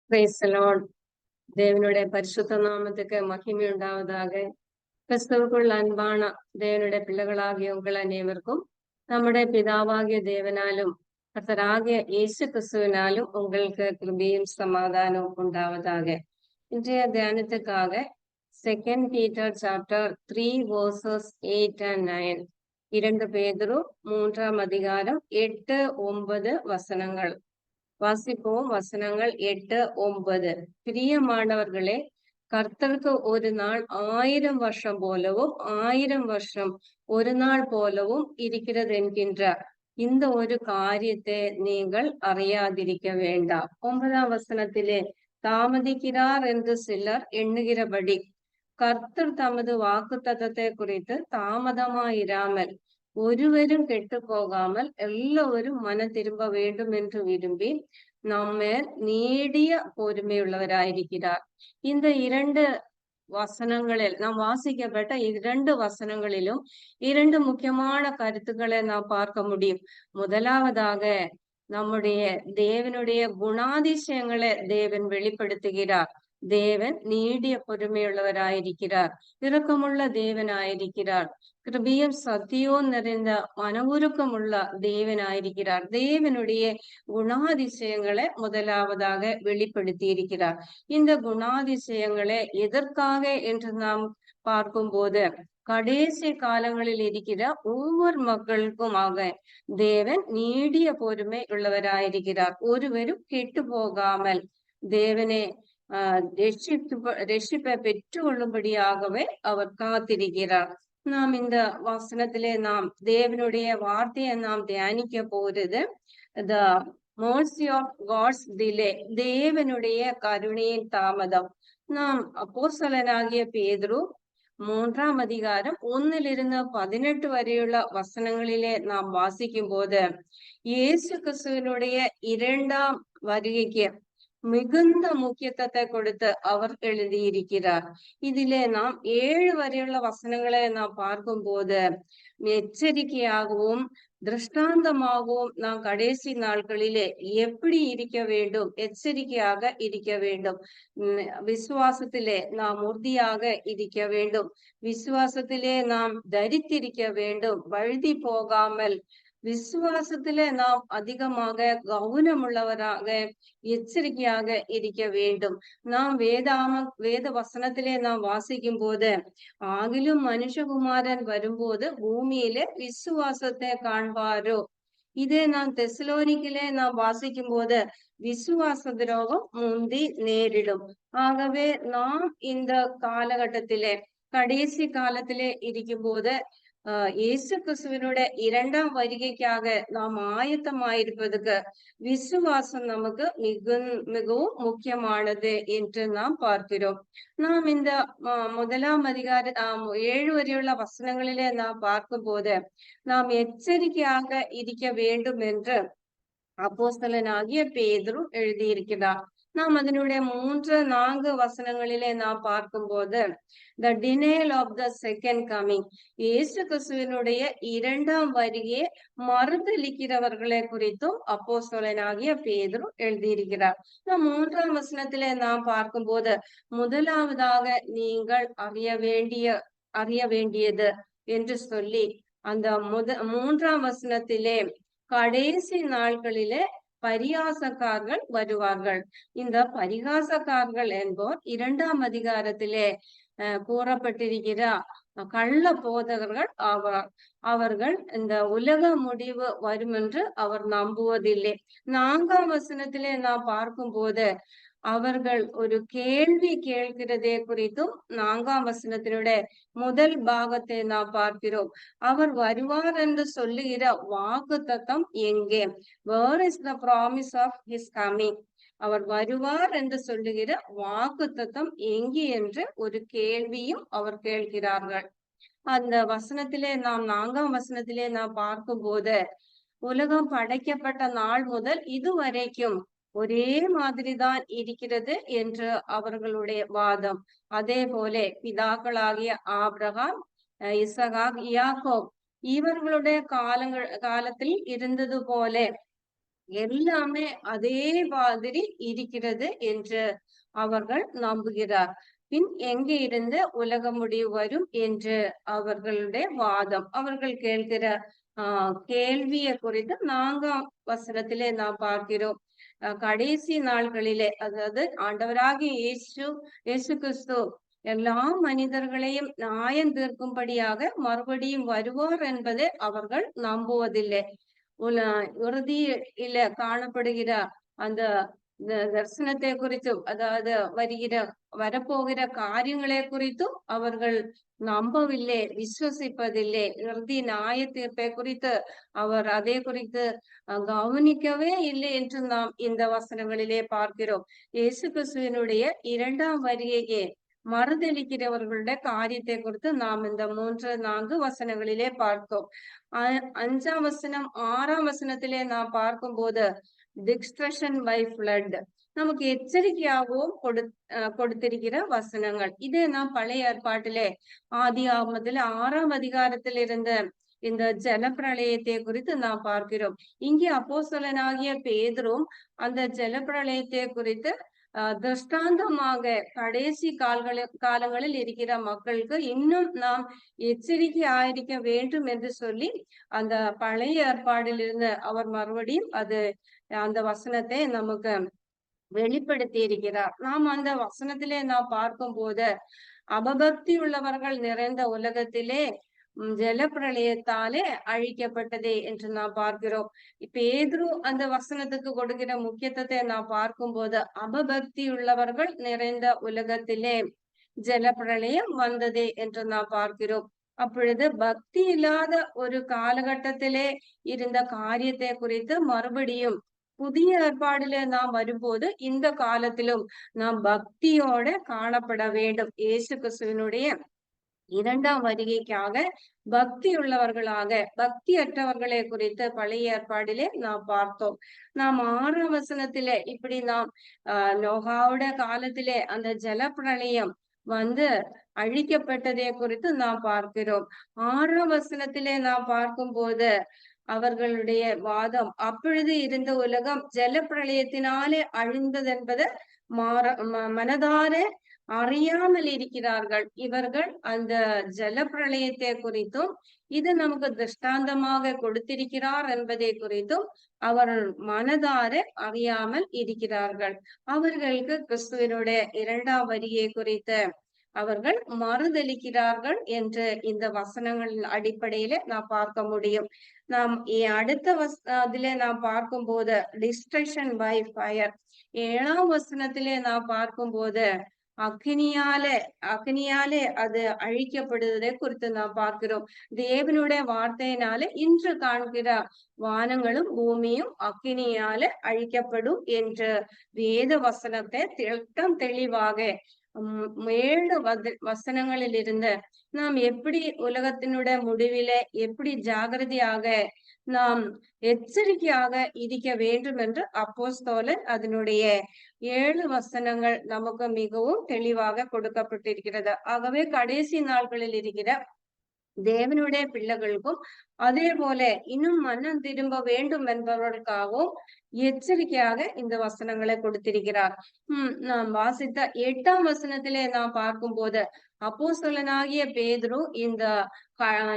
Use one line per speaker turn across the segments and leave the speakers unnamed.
Praise the Lord. தேவனுடைய பரிசுத்த நாமத்துக்கு மகிமை உண்டாவதாக. கிறிஸ்துவுக்குள் அன்பான தேவனுடைய பிள்ளைகளாகிய உங்கள் அனைவருக்கும் நம்முடைய பிதாவாகிய தேவனாலும் கர்த்தராகிய இயேசு கிறிஸ்துவினாலும் உங்களுக்கு கிருபையும் சமாதானமும் உண்டாவதாக. இன்றைய தியானத்துக்காக 2 பீட்டர் சாப்டர் 3 verses 8 and 9, 2 பேதுரு 3ஆம் அதிகாரம் 8, 9 வசனங்கள் வாசிப்போம். வசனங்கள் 8, 9. பிரியமானவர்களே, கர்த்தருக்கு ஒரு நாள் 1000 வருஷம் போலவும் 1000 வருஷம் ஒரு நாள் போலவும் இருக்கிறது என்கின்றார். இந்த ஒரு காரியத்தை நீங்கள் அறியாதிருக்க வேண்டாம். 9ஆம் வசனத்திலே தாமதிக்கிறார் என்று சிலர் எண்ணுகிறபடி கர்த்தர் தமது வாக்குத்தத்தத்தை குறித்து தாமதமாயிராமல் ஒருவரும் கெட்டு போகாமல் எல்லாவரும் மனம் திரும்ப வேண்டும் என்று விரும்பி நம்மை நீடிய பொறுமையுள்ளவராயிருக்கிறார். இந்த 2 வசனங்களில் நாம் வாசிக்கப்பட்ட 2 வசனங்களிலும் 2 முக்கியமான கருத்துக்களை நாம் பார்க்க முடியும். முதலாவதாக நம்முடைய தேவனுடைய குணாதிசயங்களை தேவன் வெளிப்படுத்துகிறார். தேவன் நீடிய பொறுமையுள்ளவராயிருக்கிறார், இரக்கமுள்ள தேவனாயிருக்கிறார், கிருபையும் சத்தியവും நிறைந்த மனவுருக்கமுள்ள தேவனாயிருக்கிறார். தேவனுடைய குணாதிசயங்களை முதலாவதாக வெளிப்படுத்தி இருக்கிறார். இந்த குணாதிசயங்களை எதற்காக என்று நாம் பார்க்கும்போது கடைசி காலங்களில் இருக்கிற ஒவ்வொரு மக்களுக்குமாக தேவன் நீடிய பொறுமை உள்ளவராயிருக்கிறார். ஒருவரும் கெட்டு போகாமல் தேவனே ரட்சிப்பை பெற்றுக்கொள்ளும்படியாகவே அவர் காத்திருக்கிறார். நாம் இந்த வசனத்திலே நாம் தேவனுடைய வார்த்தையை நாம் தியானிக்க போறது the mercy of God's delay, தேவனுடைய கருணையின் தாமதம். நாம் அப்போஸ்தலனாகிய பேதுரு 3ஆம் அதிகாரம் 1 18 வரையுள்ள வசனங்களிலே நாம் வாசிக்கும் போது இயேசு கிறிஸ்துவினுடைய 2ஆம் வருகைக்கு மிகுந்த முக்கியத்துவத்தை கொடுத்து அவர் எழுதியிருக்கிறார். இதிலே நாம் 7 வரையுள்ள வசனங்களை நாம் பார்க்கும்போது எச்சரிக்கையாகவும் திருஷ்டாந்தமாகவும் நாம் கடைசி நாட்களிலே எப்படி இருக்க வேண்டும், எச்சரிக்கையாக இருக்க வேண்டும், விசுவாசத்திலே நாம் உறுதியாக இருக்க வேண்டும், விசுவாசத்திலே நாம் தரித்திருக்க வேண்டும், வழுதி போகாமல் விசுவாசத்திலே நாம் அதிகமாக கவனமுள்ளவராக எச்சரிக்கையாக இருக்க வேண்டும். நாம் வேத வசனத்திலே நாம் வாசிக்கும் போது ஆகிலும் மனுஷகுமாரன் வரும்போது பூமியிலே விசுவாசத்தை காண்பாரோ, இதே நாம் தெசலோனிக்கிலே நாம் வாசிக்கும் போது விசுவாச துரோகம் முந்தி நேரிடும். ஆகவே நாம் இந்த காலகட்டத்திலே கடைசி காலத்திலே இருக்கும் போது இயேசு கிறிஸ்துவினுடைய 2ஆம் வருகைக்காக நாம் ஆயத்தமாயிருப்பதற்கு விசுவாசம் நமக்கு மிகவும் முக்கியமானது என்று நாம் பார்க்கிறோம். நாம் இந்த 1ஆம் அதிகாரம் 7 வரையுள்ள வசனங்களிலே நாம் பார்க்கும் போது நாம் எச்சரிக்கையாக இருக்க வேண்டும் என்று அப்போஸ்தலனாகிய பேதுரு எழுதியிருக்கிறார். நாம் அதனுடைய 3, 4 வசனங்களிலே நாம் பார்க்கும்போது the denial of the second coming, இயேசு கிறிஸ்துவினுடைய 2ஆம் வருகையை மறுதலிக்கிறவர்களை குறித்தும் அப்போஸ்தலனாகிய பேதுரு எழுதியிருக்கிறார். நாம் 3ஆம் வசனத்திலே நாம் பார்க்கும்போது முதலாவதாக நீங்கள் அறிய வேண்டியது என்று சொல்லி அந்த 3ஆம் வசனத்திலே கடைசி நாட்களிலே பரிகாசக்காரர்கள் வருவார்கள். இந்த பரிகாசக்காரர்கள் என்போர் 2ஆம் அதிகாரத்திலே கூறப்பட்டிருக்கிற கள்ள போதகர்கள் ஆவார். அவர்கள் இந்த உலக முடிவு வரும் என்று அவர் நம்புவதில்லை. 4ஆம் வசனத்திலே நாம் பார்க்கும்போது அவர்கள் ஒரு கேள்வி கேட்கிறதே குறித்தும் 4ஆம் வசனத்தினுடைய முதல் பாகத்தை நாம் பார்க்கிறோம். அவர் வருவார் என்று சொல்லுகிற வாக்குத்தத்தம் எங்கே? Where is the promise of his coming? அவர் வருவார் என்று சொல்லுகிற வாக்குத்தத்தம் எங்கே என்று ஒரு கேள்வியும் அவர் கேட்கிறார்கள். அந்த வசனத்திலே நாம் 4ஆம் வசனத்திலே நாம் பார்க்கும்போது உலகம் படைக்கப்பட்ட நாள் முதல் இதுவரைக்கும் ஒரே மாதிரிதான் இருக்கிறது என்று அவர்களுடைய வாதம். அதே போல பிதாக்களாகிய ஆபிரகாம், இசகாக், யாக்கோப் இவர்களுடைய காலத்தில் இருந்தது போல எல்லாமே அதே மாதிரி இருக்கிறது என்று அவர்கள் நம்புகிறார். பின் எங்கே இருந்து உலக முடிவு வரும் என்று அவர்களுடைய வாதம். அவர்கள் கேட்கிற கேள்வியை குறித்து 4ஆம் வசனத்திலே நாம் பார்க்கிறோம். கடைசி நாள்களிலே, அதாவது ஆண்டவராகிய இயேசு கிறிஸ்து எல்லா மனிதர்களையும் நியாயம் தீர்க்கும்படியாக மறுபடியும் வருவார் என்பதை அவர்கள் நம்புவதில்லை. இறுதியில காணப்படுகிற அந்த தரிசனத்தை குறித்தும், அதாவது வரப்போகிற காரியங்களை குறித்தும் அவர்கள் நம்பவில்லை, விசுவசிப்பதில்லை. இறுதி நியாய தீர்ப்பை குறித்து அவர் அதை குறித்து கவனிக்கவே இல்லை என்று நாம் இந்த வசனங்களிலே பார்க்கிறோம். இயேசு கிறிஸ்துவினுடைய 2ஆம் வருகையை மறுதளிக்கிறவர்களுடைய காரியத்தை குறித்து நாம் இந்த 3, 4 வசனங்களிலே பார்த்தோம். 5ஆம் வசனம், 6ஆம் வசனத்திலே நாம் பார்க்கும்போது டிஸ்ட்ரக்ஷன் பை ஃப்ளட் நமக்கு எச்சரிக்கையாகவும் கொடுத்திருக்கிற வசனங்கள். இதே நாம் பழைய ஏற்பாட்டிலே ஆதியாகமத்திலே 6ஆம் அதிகாரத்தில் இருந்த இந்த ஜலப்பிரளயத்தை குறித்து நாம் பார்க்கிறோம். இங்கே அப்போஸ்தலனாகிய பேதுரும் அந்த ஜலப்பிரளயத்தை குறித்து திருஷ்டாந்தமாக கடைசி காலங்களில் இருக்கிற மக்களுக்கு இன்னும் நாம் எச்சரிக்கை ஆயிருக்க வேண்டும் என்று சொல்லி அந்த பழைய ஏற்பாடில் இருந்து அவர் மறுபடியும் அந்த வசனத்தை நமக்கு வெளிப்படுத்தி இருக்கிறார். நாம் அந்த வசனத்திலே நாம் பார்க்கும் போது அபபக்தி உள்ளவர்கள் நிறைந்த உலகத்திலே ஜலப்பிரளயத்தாலே அழிக்கப்பட்டதே என்று நாம் பார்க்கிறோம். பேதுரு அந்த வசனத்துக்கு கொடுக்கிற முக்கியத்துவத்தை நாம் பார்க்கும்போது அபபக்தி உள்ளவர்கள் நிறைந்த உலகத்திலே ஜலப்பிரளயம் வந்ததே என்று நாம் பார்க்கிறோம். அப்பொழுது பக்தி இல்லாத ஒரு காலகட்டத்திலே இருந்த காரியத்தை குறித்து மறுபடியும் புதிய ஏற்பாடிலே நாம் வரும்போது இந்த காலத்திலும் நாம் பக்தியோட காணப்பட வேண்டும். இயேசு கிறிஸ்துவினுடைய 2ஆம் வருகைக்காக பக்தி உள்ளவர்களாக, பக்தி அற்றவர்களை குறித்து பழைய ஏற்பாடிலே நாம் பார்த்தோம். நாம் 6ஆம் வசனத்திலே இப்படி நாம் நோகாவுடைய காலத்திலே அந்த ஜலப்பிரளயம் வந்து அழிக்கப்பட்டதை குறித்து நாம் பார்க்கிறோம். 6ஆம் வசனத்திலே நாம் பார்க்கும்போது அவர்களுடைய வாதம், அப்பொழுது இருந்த உலகம் ஜலப்பிரளயத்தினாலே அழிந்ததென்பது மனதார அறியாமல் இருக்கிறார்கள். இவர்கள் அந்த ஜலப்பிரளயத்தை குறித்தும் இது நமக்கு திருஷ்டாந்தமாக கொடுத்திருக்கிறார் என்பதை குறித்தும் அவர்கள் மனதார அறியாமல் இருக்கிறார்கள். அவர்களுக்கு கிறிஸ்துவனுடைய 2ஆம் வருகை குறித்த அவர்கள் மறுதளிக்கிறார்கள் என்று இந்த வசனங்களின் அடிப்படையில நாம் பார்க்க முடியும். நாம் அடுத்த அதிலே நாம் பார்க்கும்போது டிஸ்ட்ரக்ஷன் பை ஃபயர், 7ஆம் வசனத்திலே நாம் பார்க்கும்போது அக்னியாலே அது அழிக்கப்படுவதை குறித்து நாம் பார்க்கிறோம். தேவனுடைய வார்த்தையினாலே இன்று காண்கிற வானங்களும் பூமியும் அக்னியால அழிக்கப்படும் என்று வேத வசனத்தை தெளிவாக 7 வசனங்களில் இருந்து நாம் எப்படி உலகத்தினுடைய முடிவிலே எப்படி ஜாகிரதையாக நாம் எச்சரிக்கையாக இருக்க வேண்டும் என்று அப்போஸ்தலன் அதனுடைய 7 வசனங்கள் நமக்கு மிகவும் தெளிவாக கொடுக்கப்பட்டிருக்கிறது. ஆகவே கடைசி நாட்களில் இருக்கிற தேவனுடைய பிள்ளைகளுக்கும் அதே போல இன்னும் மனம் திரும்ப வேண்டும் என்பவர்களுக்காகவும் எச்சரிக்கையாக இந்த வசனங்களை கொடுத்திருக்கிறார். நாம் வாசித்த 8ஆம் வசனத்திலே நாம் பார்க்கும்போது அப்போஸ்தலனாகிய பேதுரு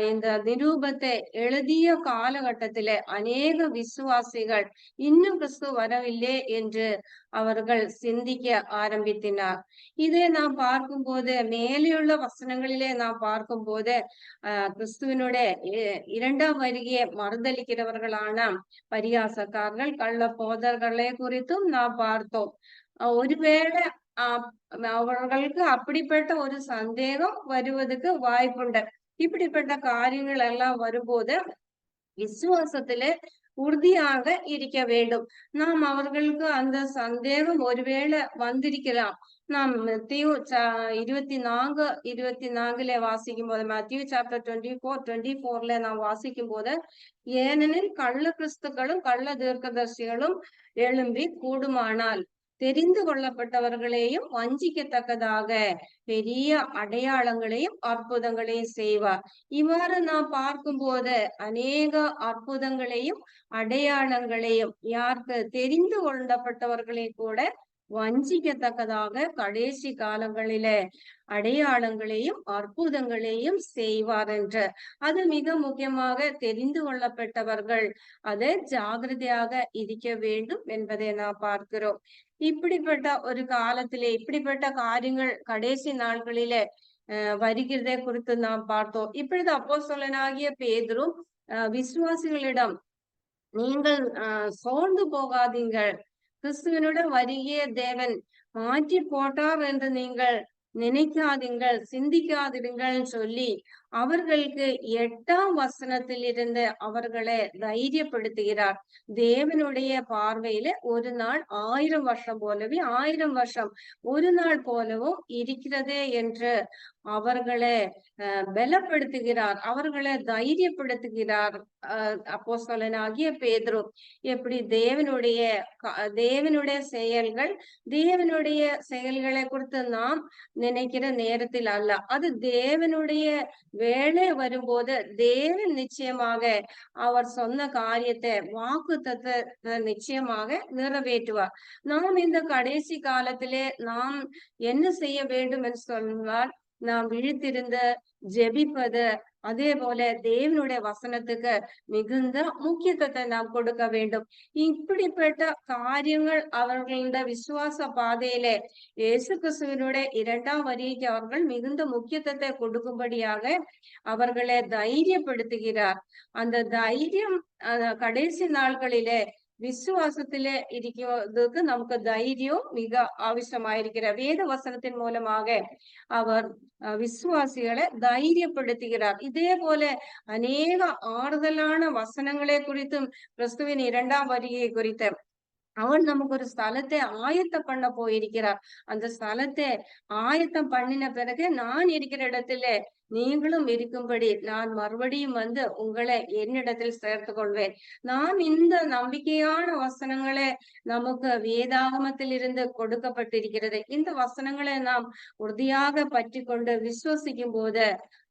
இந்த நிரூபத்தை எழுதிய காலகட்டத்திலே அநேக விசுவாசிகள் இன்னும் கிறிஸ்து வரவில்லை என்று அவர்கள் சிந்திக்க ஆரம்பித்தினார். இதை நாம் பார்க்கும்போது மேலேயுள்ள வசனங்களிலே நாம் பார்க்கும்போது கிறிஸ்துவனுடைய 2ஆம் வருகையை மறுதளிக்கிறவர்களான பரியாசக்காரர்கள், கள்ள போதர்களை குறித்தும் நாம் பார்த்தோம். ஒருவேளை அவர்களுக்கு அப்படிப்பட்ட ஒரு சந்தேகம் வருவதற்கு வாய்ப்புண்டு. இப்படிப்பட்ட காரியங்கள் எல்லாம் வரும்போது விசுவாசத்திலே உறுதியாக இருக்க வேண்டும். நாம் அவர்களுக்கு அந்த சந்தேகம் ஒருவேளை வந்திருக்கலாம். நாம் மத்தேயு 24 வாசிக்கும் போது, மத்தேயு சாப்டர் 24 நாம் வாசிக்கும் போது, ஏனெனில் கள்ள கிறிஸ்துக்களும் கள்ள தீர்க்கதரிசிகளும் எழும்பி கூடுமானால் தெரிந்து கொள்ளப்பட்டவர்களையும் வஞ்சிக்கத்தக்கதாக பெரிய அடையாளங்களையும் அற்புதங்களையும் செய்வார். இவ்வாறு நாம் பார்க்கும்போது அநேக அற்புதங்களையும் அடையாளங்களையும் யாருக்கு தெரிந்து கொள்ளப்பட்டவர்களை கூட வஞ்சிக்கத்தக்கதாக கடைசி காலங்களிலே அடையாளங்களையும் அற்புதங்களையும் செய்வார் என்று. அது மிக முக்கியமாக தெரிந்து கொள்ளப்பட்டவர்கள் அதை ஜாகிரதையாக இருக்க வேண்டும் என்பதை நாம் பார்க்கிறோம். இப்படிப்பட்ட ஒரு காலத்திலே இப்படிப்பட்ட காரியங்கள் கடைசி நாட்களிலே வருகிறதை குறித்து நாம் பார்த்தோம். இப்பொழுது அப்போஸ்தலனாகிய பேதுரு விசுவாசிகளிடம் நீங்கள் சோர்ந்து போகாதீங்கள், கிறிஸ்துவனுடன் வருகிய தேவன் மாற்றி போட்டார் என்று நீங்கள் நினைக்காதீங்கள், சிந்திக்காதீர்கள் சொல்லி அவர்களுக்கு 8ஆம் வசனத்தில் இருந்து அவர்களை தைரியப்படுத்துகிறார். தேவனுடைய பார்வையில ஒரு நாள் 1000 வருஷம் போலவே 1000 வருஷம் ஒரு நாள் போலவும் இருக்கிறதே என்று அவர்களை பலப்படுத்துகிறார், அவர்களை தைரியப்படுத்துகிறார். அப்போஸ்தலனாகிய பேதுரு எப்படி தேவனுடைய செயல்கள் தேவனுடைய செயல்களை குறித்து நாம் நினைக்கிற நேரத்தில் அல்ல, அது தேவனுடைய வேலை வரும்போது தேவன் நிச்சயமாக அவர் சொன்ன காரியத்தை வாக்குத்தத்தத்தை நிச்சயமாக நிறைவேற்றுவார். நாம் இந்த கடைசி காலத்திலே நாம் என்ன செய்ய வேண்டும் என்று சொன்னால், நாம் விழித்திருந்து ஜெபிப்பது, அதே போல தேவனுடைய வசனத்துக்கு மிகுந்த முக்கியத்துவத்தை நாம் கொடுக்க வேண்டும். இப்படிப்பட்ட காரியங்கள் அவர்களுடைய விசுவாச பாதையிலே இயேசு கிறிஸ்துவினுடைய 2ஆம் வருகைக்கு அவர்கள் மிகுந்த முக்கியத்துவத்தை கொடுக்கும்படியாக அவர்களை தைரியப்படுத்துகிறார். அந்த தைரியம் கடைசி நாட்களிலே விசுவாசத்திலே இருக்கிறதுக்கு நமக்கு தைரியம் மிக அவசியமாயிருக்கிற வேத வசனத்தின் மூலமாக அவர் விசுவாசிகளை தைரியப்படுத்துகிறார். இதே போல அநேக ஆறுதலான வசனங்களை குறித்தும் கிறிஸ்துவின் 2ஆம் வருகை குறித்த அவர் நமக்கு ஒரு ஸ்தலத்தை ஆயத்தம் பண்ண போயிருக்கிறார். அந்த ஸ்தலத்தை ஆயத்தம் பண்ணின பிறகு நான் இருக்கிற இடத்துல நீங்களும் இருக்கும்படி நான் மறுபடியும் வந்து உங்களை என்னிடத்தில் சேர்த்து கொள்வேன். நாம் இந்த நம்பிக்கையான வசனங்களை நமக்கு வேதாகமத்தில் இருந்து கொடுக்கப்பட்டிருக்கிறது. இந்த வசனங்களை நாம் உறுதியாக பற்றி கொண்டு விசுவசிக்கும் போது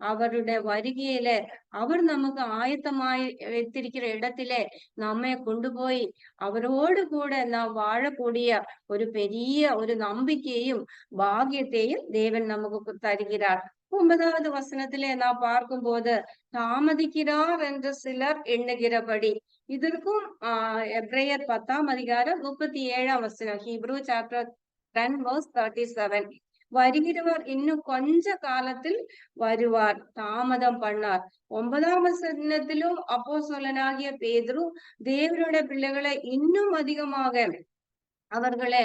அவருடைய வருகையில அவர் நமக்கு ஆயத்தமாய் வைத்திருக்கிற இடத்திலே நம்மை கொண்டு போய் அவரோடு கூட நாம் வாழக்கூடிய ஒரு பெரிய ஒரு நம்பிக்கையும் பாக்கியத்தையும் தேவன் நமக்கு தருகிறார். 9வது வசனத்திலே நாம் பார்க்கும்போது தாமதிக்கிறார் என்று சிலர் எண்ணுகிறபடி, இதற்கும் எபிரேயர் 10ஆம் அதிகாரம் 37ஆம் வசனம், ஹீப்ரூ சாப்டர் 10 verse 37, வருகிறவர் இன்னும் கொஞ்ச காலத்தில் வருவார், தாமதம் பண்ணார். 9ஆம் வசனத்திலும் அப்போஸ்தலனாகிய பேதுரு தேவனுடைய பிள்ளைகளை இன்னும் அதிகமாக அவர்களை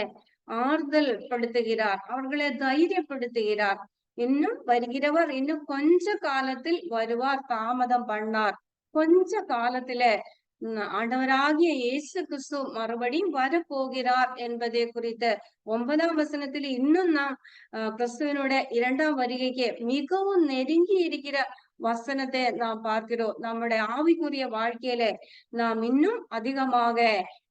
ஆறுதல் படுத்துகிறார், அவர்களை தைரியப்படுத்துகிறார். இன்னும் வருகிறவர் இன்னும் கொஞ்ச காலத்தில் வருவார், தாமதம் பண்ணார். கொஞ்ச காலத்துல ஆண்டவராகிய இயேசு கிறிஸ்து மறுபடியும் வரப்போகிறார் என்பதை குறித்த 9ஆம் வசனத்தில் இன்னும் நாம் கிறிஸ்துவனுடைய 2ஆம் வருகைக்கு மிகவும் நெருங்கி இருக்கிற வசனத்தை நாம் பார்க்கிறோம். நம்முடைய ஆவிக்குரிய வாழ்க்கையில நாம் இன்னும் அதிகமாக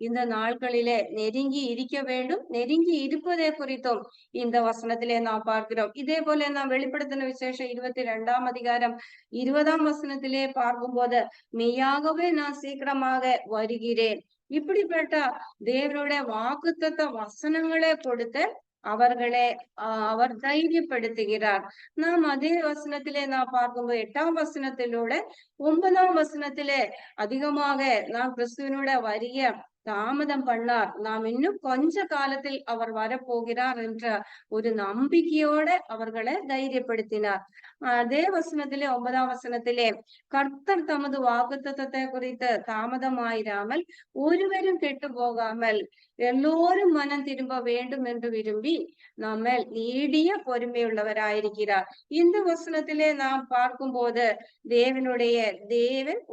இந்த நாட்களிலே நெருங்கி இருக்க வேண்டும். நெருங்கி இருப்பதை குறித்தும் இந்த வசனத்திலே நாம் பார்க்கிறோம். இதே போல நாம் வெளிப்படுத்தின விசேஷம் 22ஆம் அதிகாரம் 20ஆம் வசனத்திலே பார்க்கும்போது, மெய்யாகவே நான் சீக்கிரமாக வருகிறேன். இப்படிப்பட்ட தேவனுடைய வாக்குத்தத்த வசனங்களை கொடுத்து அவர்களை அவர் தைரியப்படுத்துகிறார். நாம் அதே வசனத்திலே நாம் பார்க்கும்போது 8ஆம் வசனத்திலூட 9ஆம் வசனத்திலே அதிகமாக நாம் கிறிஸ்துவனோட வரிய தாமதம் பண்ணார், நாம் இன்னும் கொஞ்ச காலத்தில் அவர் வரப்போகிறார் என்ற ஒரு நம்பிக்கையோட அவர்களை தைரியப்படுத்தினார். அதே வசனத்திலே 9ஆம் வசனத்திலே கர்த்தர் தமது வாக்குத்தத்தத்தை குறித்து தாமதமாயிராமல் ஒருவரும் கெட்டு போகாமல் எல்லோரும் மனம் திரும்ப வேண்டும் என்று விரும்பி நம்ம நீடிய பொறுமையுள்ளவராயிருக்கிறார். இந்த வசனத்திலே நாம் பார்க்கும்போது தேவன்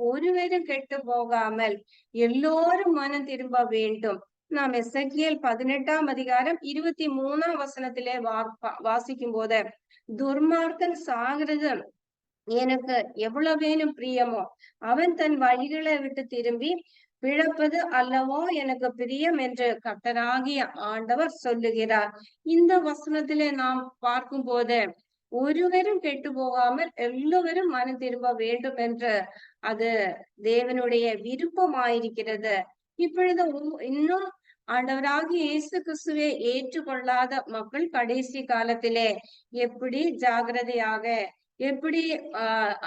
ஒருவரும் கெட்டு போகாமல் எல்லோரும் மனம் திரும்ப வேண்டும். நாம் எசேக்கியேல் 18ஆம் அதிகாரம் 23ஆம் வசனத்திலே வாசிக்கும் போது, துர்மார்க்கன் சாகிறது எனக்கு எவ்வளவேனும் பிரியமோ, அவன் தன் வழிகளை விட்டு திரும்பி பிழைப்பது அல்லவோ எனக்கு பிரியம் என்று கர்த்தராகிய ஆண்டவர் சொல்லுகிறார். இந்த வசனத்திலே நாம் பார்க்கும் போது ஒருவரும் கெட்டு போகாமல் எல்லோரும் மனம் திரும்ப வேண்டும் என்று அது தேவனுடைய விருப்பமாயிருக்கிறது. இப்பொழுது இன்னும் ஆண்டவராகிய இயேசு கிறிஸ்துவை ஏற்றுக்கொள்ளாத மக்கள் கடைசி காலத்திலே எப்படி ஜாகிரதையாக எப்படி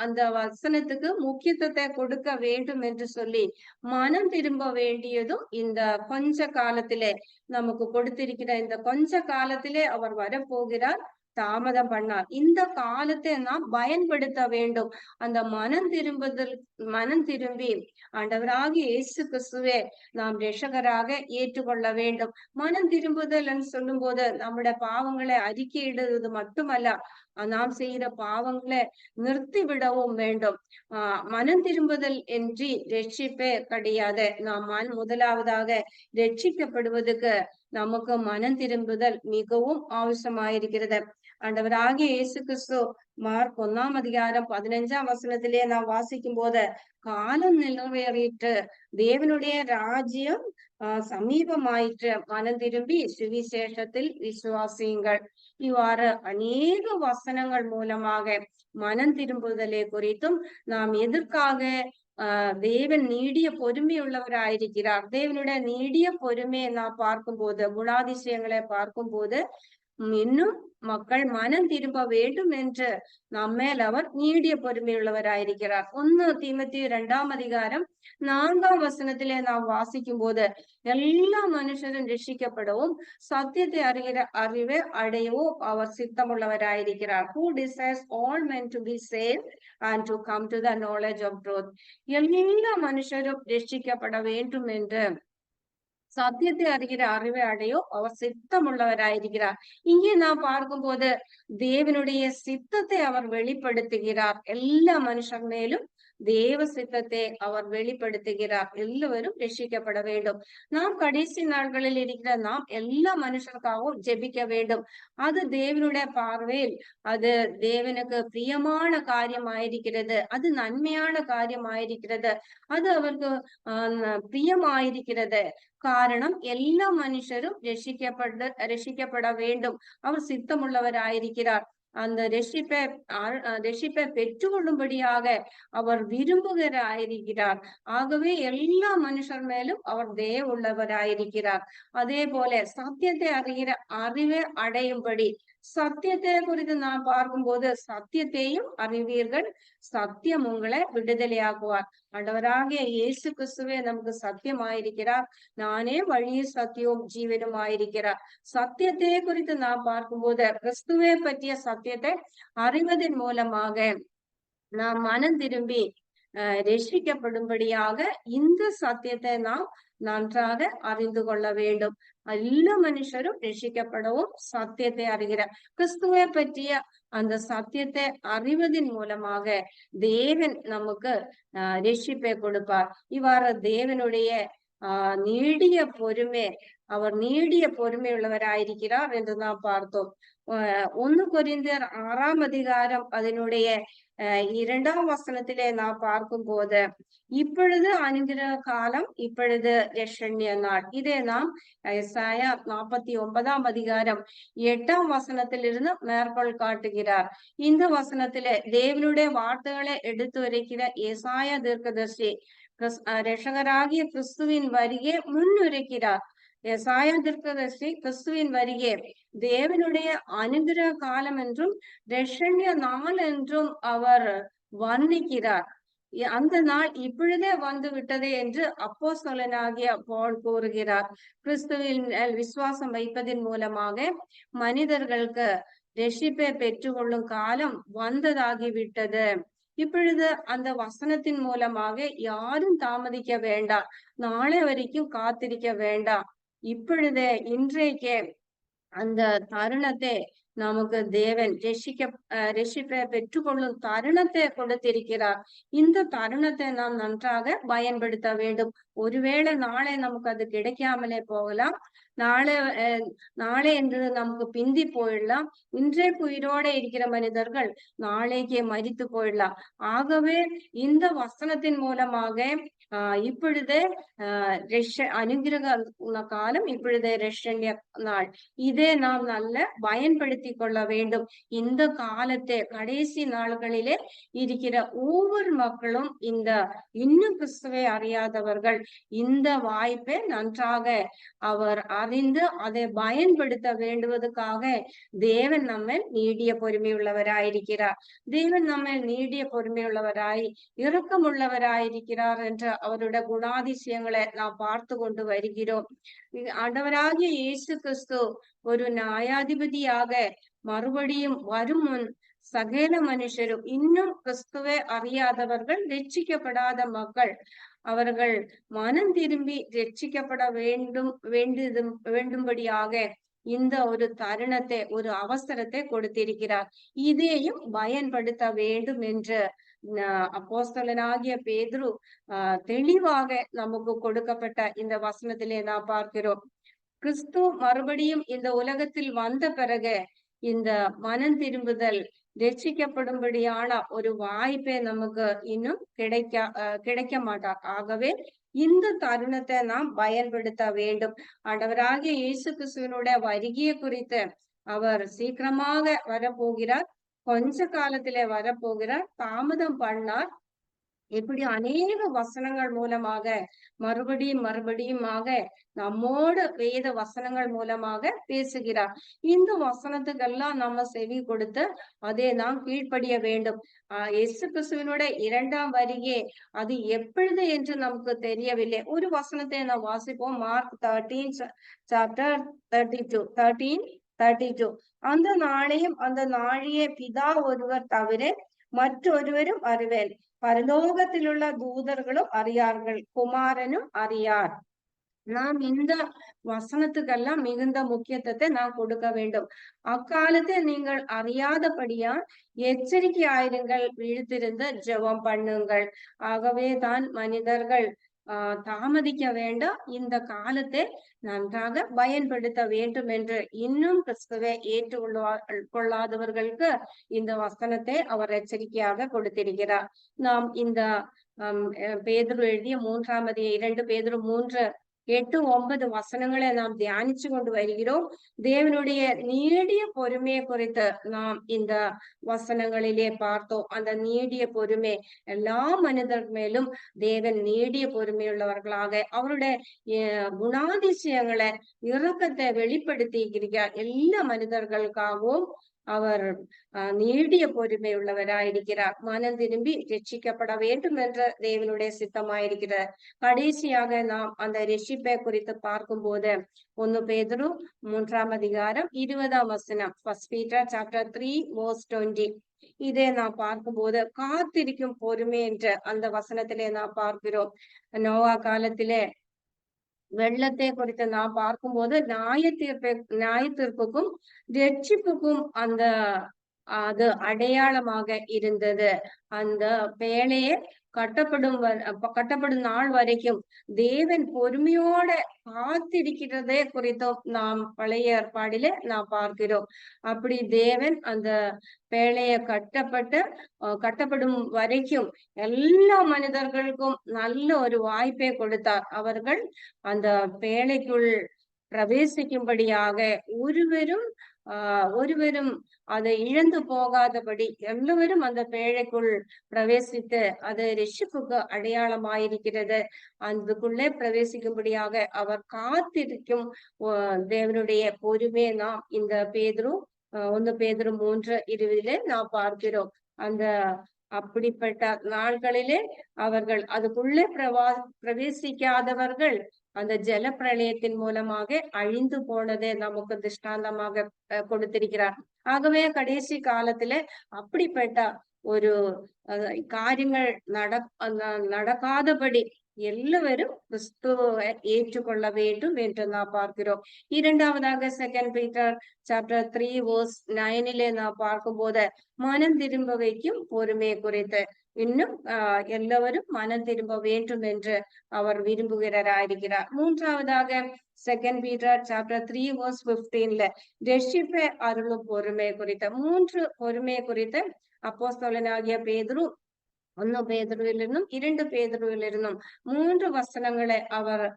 அந்த வசனத்துக்கு முக்கியத்துவத்தை கொடுக்க வேண்டும் என்று சொல்லி மனம் திரும்ப வேண்டியதும் இந்த கொஞ்ச காலத்திலே நமக்கு கொடுத்திருக்கிற இந்த கொஞ்ச காலத்திலே அவர் வரப்போகிறார். தாமதம் பண்ணார். இந்த காலத்தை நாம் பயன்படுத்த வேண்டும். அந்த மனம் திரும்பி ஆண்டவராகிய இயேசு கிறிஸ்துவே நாம் இரட்சகராக ஏற்றுக்கொள்ள வேண்டும். மனம் திரும்புதல் என்று சொல்லும் போது நம்முடைய பாவங்களை அறிக்கையிடுவது மட்டுமல்ல, நாம் செய்கிற பாவங்களை நிறுத்தி விடவும் வேண்டும். மனம் திரும்புதல் என்று ரட்சிப்பே கிடையாது. நாம் முதலாவதாக ரட்சிக்கப்படுவதற்கு நமக்கு மனம் திரும்புதல் மிகவும் அவசியமாயிருக்கிறது. ஆண்டவராகிய இயேசு கிறிஸ்து மார்க் 1 நாம் வாசிக்கும் போது காலம் நிறைவேறிட்டு தேவனுடைய ராஜ்யம் சமீபமாயிற்று, மனம் திரும்பி சுவிசேஷத்தில் விசுவாசியுங்கள். இவ்வாறு அநேக வசனங்கள் மூலமாக மனம் திரும்புதலை குறித்தும் நாம் எதற்காக தேவன் நீடிய பொறுமை உள்ளவராயிருக்கிறார். தேவனுடைய நீடிய பொறுமையை நாம் பார்க்கும் போது, குணாதிசயங்களை பார்க்கும் போது இன்னும் மக்கள் மனம் திரும்ப வேண்டும் என்று நம்மேல் அவர் நீடிய பொறுமையுள்ளவராயிருக்கிறார். 1 தீமோத்தேயு 2 நாம் வாசிக்கும் போது எல்லா மனுஷரும் ரட்சிக்கப்படவும் சத்தியத்தை அறிவை அடையவும் அவர் சித்தமுள்ளவராயிருக்கிறார். Who desires all men to be saved and to come to the knowledge of truth. எல்லா மனுஷரும் ரட்சிக்கப்பட வேண்டும் என்று சத்தியத்தை அறிகிற அறிவை அடையோ அவர் சித்தமுள்ளவராயிருக்கிறார். இங்கே நாம் பார்க்கும்போது தேவனுடைய சித்தத்தை அவர் வெளிப்படுத்துகிறார். எல்லா மனுஷர் மேலும் தேவ சித்தத்தை அவர் வெளிப்படுத்துகிறார். எல்லோரும் ரட்சிக்கப்பட வேண்டும். நாம் கடைசி நாட்களில் இருக்கிற நாம் எல்லா மனுஷருக்காகவும் ஜெபிக்க வேண்டும். அது தேவனுடைய பார்வையில் அது தேவனுக்கு பிரியமான காரியமாயிருக்கிறது. அது நன்மையான காரியமாயிருக்கிறது. அது அவருக்கு பிரியமாயிருக்கிறது. காரணம் எல்லா மனுஷரும் ரட்சிக்கப்பட வேண்டும். அவர் சித்தமுள்ளவராயிருக்கிறார். அந்த ரட்சிப்பை பெற்றுக்கொள்ளும்படியாக அவர் விரும்புகிறாயிருக்கிறார். ஆகவே எல்லா மனுஷர் மேலும் அவர் தயவு உள்ளவராயிருக்கிறார். அதே போல சத்தியத்தை அறிகிற அறிவை அடையும்படி, சத்தியத்தை குறித்து நாம் பார்க்கும்போது சத்தியத்தையும் அறிவீர்கள், சத்தியம் உங்களை விடுதலையாக்குவார். ஆண்டவராகிய இயேசு கிறிஸ்துவே நமக்கு சத்தியமாயிருக்கிறார். நானே வழியும் சத்தியവും ஜீவனும் ஆயிருக்கிறார். சத்தியத்தை குறித்து நாம் பார்க்கும்போது கிறிஸ்துவை பற்றிய சத்தியத்தை அறிவதன் மூலமாக நாம் மனம் திரும்பி ரட்சிக்கப்படும்படியாக இந்த சத்தியத்தை நாம் நன்றாக அறிந்து கொள்ள வேண்டும். எல்லா மனுஷரும் ரட்சிக்கப்படவும் சத்தியத்தை அறிகிறார். கிறிஸ்துவை பற்றிய அந்த சத்தியத்தை அறிவதன் மூலமாக தேவன் நமக்கு ரட்சிப்பை கொடுப்பார். இவ்வாறு தேவனுடைய நீடிய பொறுமை, அவர் நீடிய பொறுமை உள்ளவராயிருக்கிறார் என்று நாம் பார்த்தோம். 1 கொரிந்தியர் 6 அதனுடைய 2 நாம் பார்க்கும் போது இப்பொழுது அனுகிரக காலம், இப்பொழுது இரட்சண்ய நாள். இதை நாம் எசாயா 49 மேற்கோள் காட்டுகிறார். இந்த வசனத்திலே தேவனுடைய வார்த்தைகளை எடுத்துரைக்கிற எசாயா தீர்க்கதரிசி இரட்சகராகிய கிறிஸ்துவின் வருகை முன்னுரைக்கிறார். எசாயா தீர்க்கதரிசி கிறிஸ்துவின் வருகை தேவனுடைய அனுகிரக காலம் என்றும் இரட்சண்ய நாள் என்றும் அவர் வர்ணிக்கிறார். அந்த நாள் இப்பொழுதே வந்து விட்டது என்று அப்போஸ்தலனாகிய பவுல் கூறுகிறார். கிறிஸ்துவின் விசுவாசம் வைப்பதன் மூலமாக மனிதர்களுக்கு ரட்சிப்பை பெற்றுக்கொள்ளும் காலம் வந்ததாகிவிட்டது. இப்பொழுது அந்த வசனத்தின் மூலமாக யாரும் தாமதிக்க வேண்டாம், நாளை வரைக்கும் காத்திருக்க வேண்டாம். இப்பொழுதே இன்றைக்கே அந்த தருணத்தை நமக்கு தேவன் ரட்சிப்பை பெற்றுக்கொள்ளும் தருணத்தை கொடுத்திருக்கிறார். இந்த தருணத்தை நாம் நன்றாக பயன்படுத்த வேண்டும். ஒருவேளை நாளை நமக்கு அது கிடைக்காமலே போகலாம். நாளை நாளை என்றது நமக்கு பிந்தி போயிடலாம். இன்றைக்கு உயிரோட இருக்கிற மனிதர்கள் நாளைக்கே மரித்து போயிடலாம். ஆகவே இந்த வசனத்தின் மூலமாக இப்பொழுதே அனுகிரக காலம், இப்பொழுதே ரஷண்ய நாள், இதை நாம் நல்ல பயன்படுத்தி கொள்ள வேண்டும். இந்த காலத்தை கடைசி நாள்களிலே இருக்கிற ஒவ்வொரு மக்களும் இன்னும் கிறிஸ்துவை அறியாதவர்கள் இந்த வாய்ப்பை நன்றாக அவர் அறிந்து அதை பயன்படுத்த வேண்டுவதற்காக தேவன் நம்மை நீடிய பொறுமையுள்ளவராயிருக்கிறார். தேவன் நம்மை நீடிய பொறுமையுள்ளவராய் இரக்கமுள்ளவராயிருக்கிறார் என்ற அவருடைய குணாதிசயங்களை நாம் பார்த்து கொண்டு வருகிறோம். ஆண்டவராகிய இயேசு கிறிஸ்து ஒரு நியாயாதிபதியாக மறுபடியும் வரும் முன் சகல மனுஷரும், இன்னும் கிறிஸ்துவை அறியாதவர்கள், ரட்சிக்கப்படாத மக்கள், அவர்கள் மனம் திரும்பி ரட்சிக்கப்பட வேண்டும்படியாக இந்த ஒரு தருணத்தை, ஒரு அவசரத்தை கொடுத்திருக்கிறார். இதையும் பயன்படுத்த வேண்டும் என்று அப்போஸ்தலனாகிய பேதுரு தெளிவாக நமக்கு கொடுக்கப்பட்ட இந்த வசனத்திலே நாம் பார்க்கிறோம். கிறிஸ்து மறுபடியும் இந்த உலகத்தில் வந்த பிறகு இந்த மனம் திரும்புதல், ரட்சிக்கப்படும்படியான ஒரு வாய்ப்பை நமக்கு இன்னும் கிடைக்க மாட்டார். ஆகவே இந்த தருணத்தை நாம் பயன்படுத்த வேண்டும். ஆண்டவராகிய இயேசு கிறிஸ்துவனுடைய வருகையை குறித்து அவர் சீக்கிரமாக வரப்போகிறார், கொஞ்ச காலத்திலே வரப்போகிறார், தாமதம் பண்ணார். இப்படி அநேக வசனங்கள் மூலமாக மறுபடியுமாக நம்மோடு வேத வசனங்கள் மூலமாக பேசுகிறார். இந்த வசனத்துக்கெல்லாம் நம்ம செவி கொடுத்து அதை நாம் கீழ்ப்படிய வேண்டும். இயேசு கிறிஸ்துவினுடைய இரண்டாம் வருகை அது எப்பொழுது என்று நமக்கு தெரியவில்லை. ஒரு வசனத்தை நாம் வாசிப்போம். Mark 13 chapter 32. அந்த நாளையும் அந்த நாழியை பிதா ஒருவர் தவிர மற்றொருவரும் அறிவேன், பரலோகத்திலுள்ள தூதர்களும் அறியார்கள், குமாரனும் அறியார். நாம் இந்த வசனத்துக்கெல்லாம் மிகுந்த முக்கியத்துவத்தை நாம் கொடுக்க வேண்டும். அக்காலத்தை நீங்கள் அறியாதபடியா எச்சரிக்கையாயிருங்கள், விழித்திருந்து ஜெபம் பண்ணுங்கள். ஆகவே தான் மனிதர்கள் தாமதிக்க வேண்டாம், இந்த காலத்தை நன்றாக பயன்படுத்த வேண்டும் என்று இன்னும் கிறிஸ்துவை கொள்ளாதவர்களுக்கு இந்த வசனத்தை அவர் எச்சரிக்கையாக கொடுத்திருக்கிறார். நாம் இந்த பேதுரு எழுதிய 2 பேதுரு 3:8-9 வசனங்களை நாம் தியானிச்சு கொண்டு வருகிறோம். தேவனுடைய நீடிய பொறுமையை குறித்து நாம் இந்த வசனங்களிலே பார்த்தோம். அந்த நீடிய பொறுமை எல்லா மனிதர் மேலும் தேவன் நீடிய பொறுமையுள்ளவர்களாக அவருடைய குணாதிசயங்களை, இரக்கத்தை வெளிப்படுத்தி இருக்கிறார். எல்லா மனிதர்களுக்காகவும் அவர் நீடிய பொறுமை உள்ளவராயிருக்கிறார். மனம் திரும்பி ரட்சிக்கப்பட வேண்டும் என்ற தேவனுடைய சித்தமாயிருக்கிறார். கடைசியாக நாம் அந்த ரட்சிப்பை குறித்து பார்க்கும் போது 1 பேதுரு 3:20 1 Peter chapter 3:20 இதை நாம் பார்க்கும்போது காத்திருக்கும் பொறுமை என்ற அந்த வசனத்திலே நாம் பார்க்கிறோம். நோவா காலத்திலே வெள்ளத்தை குறித்து நாம் பார்க்கும்போது நியாயத்தீர்ப்புக்கும் ரட்சிப்புக்கும் அது அடையாளமாக இருந்தது. அந்த பேழையை கட்டப்படும் நாள் வரைக்கும் தேவன் பொறுமையோட காத்திருக்கிறதே குறித்தும் நாம் பழைய ஏற்பாடிலே நாம் பார்க்கிறோம். அப்படி தேவன் அந்த பேழையை கட்டப்படும் வரைக்கும் எல்லா மனிதர்களுக்கும் நல்ல ஒரு வாய்ப்பை கொடுத்தார். அவர்கள் அந்த பேழைக்குள் பிரவேசிக்கும்படியாக ஒருவரும் அதை இழந்து போகாதபடி எல்லோரும் அந்த பேழைக்குள் பிரவேசித்து அது ரட்சிப்புக்கு அடையாளமாயிருக்கிறது. அதுக்குள்ளே பிரவேசிக்கும்படியாக அவர் காத்திருக்கும் தேவனுடைய பொறுமை நாம் இந்த 1 பேதுரு 3:20 நாம் பார்க்கிறோம். அப்படிப்பட்ட நாட்களிலே அவர்கள் அதுக்குள்ளே பிரவேசிக்காதவர்கள் அந்த ஜல பிரளயத்தின் மூலமாக அழிந்து போனதை நமக்கு திருஷ்டாந்தமாக கொடுத்திருக்கிறார். ஆகவே கடைசி காலத்துல அப்படிப்பட்ட ஒரு காரியங்கள் நடக்காதபடி எல்லாரும் கிறிஸ்துவை ஏற்றுக்கொள்ள வேண்டும் என்று நாம் பார்க்கிறோம். இரண்டாவதாக 2 Peter chapter 3:9 நாம் பார்க்கும் போது மனம் திரும்ப வைக்கும் பொறுமையை குறித்து இன்னும் எல்லோரும் மனம் திரும்ப வேண்டும் என்று அவர் விரும்புகிறாராயிருக்கிறார். மூன்றாவதாக 2 பீட்டர் சாப்டர் 3 verse 15ல ரட்சிப்பை அருளும் பொறுமை குறித்த 3 பொறுமை குறித்த அப்போஸ்தலனாகிய பேதுரு 1 பேதுருவிலிருந்தும் 2 பேதுருவிலிருந்தும் 3 வசனங்களை அவர்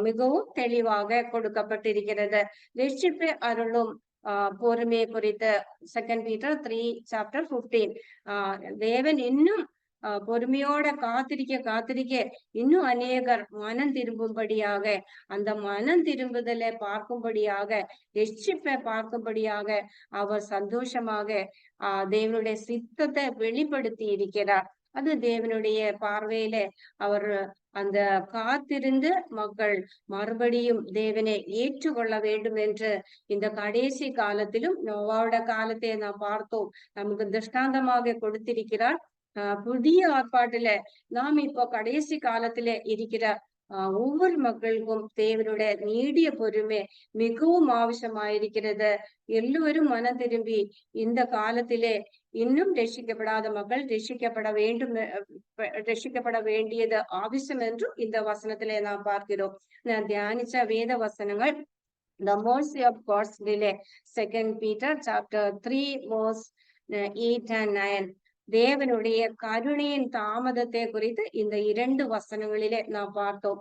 மிகவும் தெளிவாக கொடுக்கப்பட்டிருக்கிறது. ரட்சிப்பை அருளும் பொறுமையை குறித்த 2 பீட்டர் 3 சாப்டர் 15. தேவன் இன்னும் பொறுமையோட காத்திருக்க இன்னும் அநேகர் மனம் திரும்பும்படியாக, அந்த மனம் திரும்புதலை பார்க்கும்படியாக, ரட்சிப்பை பார்க்கும்படியாக அவர் சந்தோஷமாக தேவனுடைய சித்தத்தை வெளிப்படுத்தி இருக்கிறார். அது தேவனுடைய பார்வையில அவர் அந்த காத்திருந்து மக்கள் மறுபடியும் தேவனை ஏற்றுக்கொள்ள வேண்டும் என்று இந்த கடைசி காலத்திலும் நோவாவோட காலத்தை நாம் பார்த்தோம், நமக்கு திருஷ்டாந்தமாக கொடுத்திருக்கிறார். புதிய ஆற்பாட்டுல நாம் இப்போ கடைசி காலத்துல இருக்கிற ஒவ்வொரு மக்களுக்கும் தேவனுடைய நீடிய பொறுமை மிகவும் அவசியமாயிருக்கிறது. எல்லோரும் மனம் திரும்பி இந்த காலத்திலே இன்னும் ரட்சிக்கப்படாத மக்கள் ரட்சிக்கப்பட வேண்டியது அவசியம் என்றும் இந்த வசனத்திலே நாம் பார்க்கிறோம். நான் தியானிச்ச வேத வசனங்கள் The mercy of God's delay, 2 Peter chapter 3 verse 8 and 9. தேவனுடைய கருணையின் தாமதத்தை குறித்து இந்த 2 வசனங்களிலே நாம் பார்த்தோம்.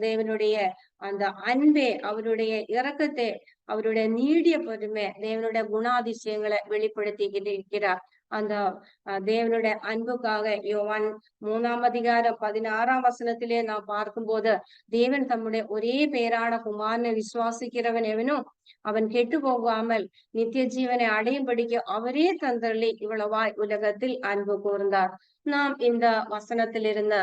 தேவனுடைய அந்த அன்பே, அவருடைய இரக்கத்தை, அவருடைய நீடிய பொறுமை, தேவனுடைய குணாதிசயங்களை வெளிப்படுத்தி இருக்கிறார். அந்த தேவனுடைய அன்புக்காக யோவான் 3ஆம் அதிகாரம் 16ஆம் வசனத்திலே நாம் பார்க்கும்போது, தேவன் தம்முடைய ஒரே பேரான குமாரனை விசுவாசிக்கிறவன் எவனும் அவன் கெட்டு போகாமல் நித்திய ஜீவனை அடையும்படிக்கு அவரே தந்தருளி இவ்வளவாய் உலகத்தில் அன்பு கூர்ந்தார். நாம் இந்த வசனத்தில் இருந்த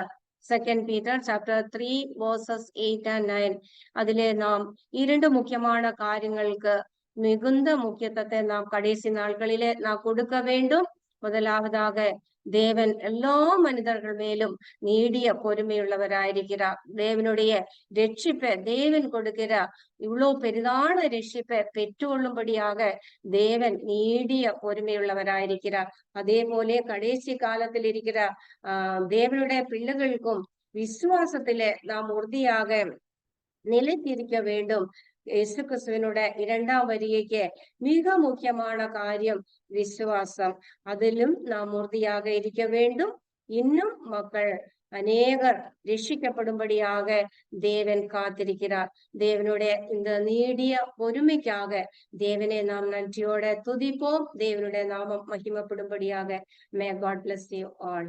2 பீட்டர் சாப்டர் 3 verses 8 and 9 அதிலே நாம் 2 முக்கியமான காரியங்களுக்கு மிகுந்த முக்கியத்துவத்தை நாம் கடைசி நாட்களிலே நாம் கொடுக்க வேண்டும். முதலாவதாக, தேவன் எல்லா மனிதர்கள் மேலும் நீடிய பொறுமையுள்ளவராயிருக்கிறார். தேவனுடைய ரட்சிப்பை தேவன் கொடுக்கிறார். இவ்வளவு பெரிதான ரட்சிப்பை பெற்றுக்கொள்ளும்படியாக தேவன் நீடிய பொறுமையுள்ளவராயிருக்கிறார். அதே போல கடைசி காலத்தில் இருக்கிற தேவனுடைய பிள்ளைகளுக்கும் விசுவாசத்திலே நாம் உறுதியாக நிலைத்திருக்க வேண்டும். இயேசு கிறிஸ்துவினுடைய 2ஆம் வருகைக்கு மிக முக்கியமான காரியம் விசுவாசம். அதிலும் நாம் உறுதியாக இருக்க வேண்டும். இன்னும் மக்கள் அநேகர் ரட்சிக்கப்படும்படியாக தேவன் காத்திருக்கிறார். தேவனுடைய இந்த நீடிய பொறுமைக்காக தேவனை நாம் நன்றியோட துதிப்போம். தேவனுடைய நாமம் மகிமைப்படும்படியாக. May God bless you all.